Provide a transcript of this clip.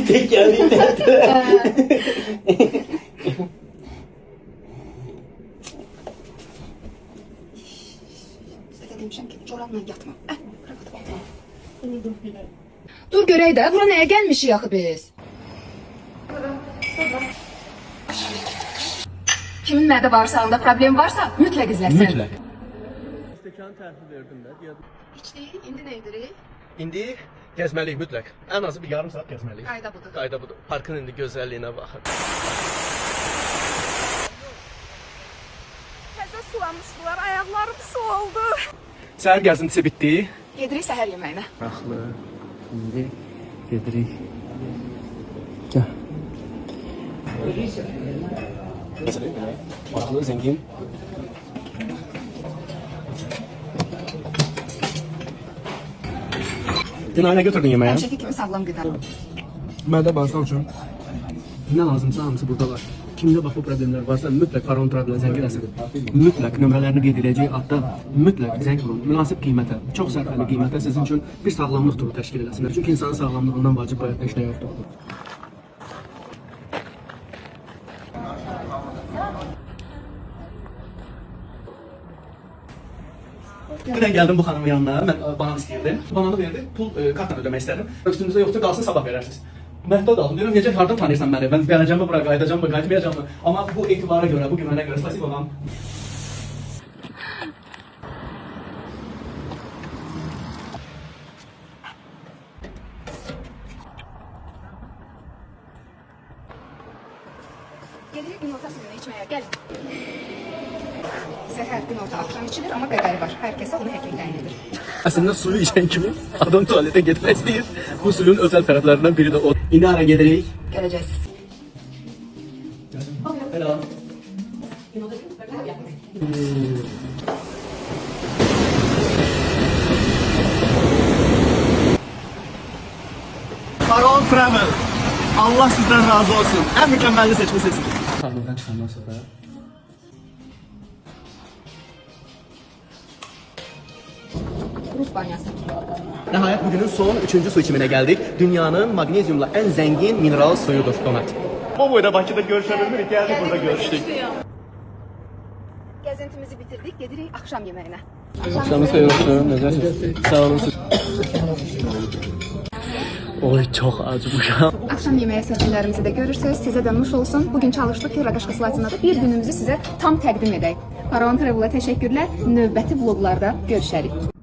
Tek geldi internete. Size demişim ki çorabla yatma. Kravat batma. Dur görək də, bura nəyə gəlmişik axı biz? Kimin mədə bağırsağında problem varsa mütləq izləsin. Mütləq. Stəkan tərtib verdim də. İçdik, indi nə edirik? İndi gəzməliyik mütləq. Ən azı bir yarım saat gəzməliyik. Qayda budur. Qayda budur. Parkın indi gözəlliyinə baxın. Təzə sulanmışdılar, ayaqlarım su oldu. Səhər gəzintisi bitdi. Gedirik səhər yeməyinə. Baxlı. İndi gedirik. Gəl. Baxlı, zəngin. Günay nə götürdün yeməyə? Həmişəki kimi sağlam qida. Mədə bağırsaq üçün nə lazımsa hamısı burada var. Kimdə bax bu problemlər varsa mütləq Faraon Travel-ə zəng eləsin. Mütləq nömrələrini qeyd edəcək adda mütləq zəng olun. Münasib qiymətə, çox sərfəli qiymətə sizin üçün bir sağlamlıq turu təşkil eləsinlər. Çünki insanın sağlamlığından vacib bu həyatda heç nə yoxdur. Dünən gəldim bu xanımın yanına, mən banan istəyirdim. Bananı verdi, pul kartla ödəmək istədim. Üstünüzdə yoxsa qalsın sabah verərsiniz. Məhdə qaldım, deyirəm necə hardan tanıyırsan məni? Mən gələcəmmi bura, qayıdacağamı, qayıtmayacağamı? Amma bu etibara görə, bu güvənə görə, spasibo vam. Gedirik günorta suyunu içməyə, gəlin. Səhər, günorta, axşam içilir, amma qədəri var. Hər kəsə onu həkim təyin edir. Əslində suyu içən kimi adam tualetə getmək istəyir. Bu suyun özəl tərəflərindən biri də o. İndi hara gedirik? Gələcəksiniz. Selam. Faraon Travel. Allah sizdən razı olsun. Ən mükəmməlini seçmisiniz. Kahveden çıkandan sonra Rus banyası. nəhayət bugünün son 3-cü su içimine geldik. Dünyanın magnezyumla en zengin mineral suyudur Donat. Bu boyda Bakıda görüşebildik. Geldik burada görüştük. Gəzintimizi bitirdik, gedirik axşam yeməyinə. Akşamı seviyorsun. Sağ olasın. Oy çok acımışam. Axşam yeməyi seçimlərimizi də görürsünüz. Sizə də nuş olsun. Bugün çalışdıq ki, Raqaşqa Slatinada bir günümüzü sizə tam təqdim edək. Faraon Travel-a təşəkkürlər. Növbəti vloqlarda görüşərik.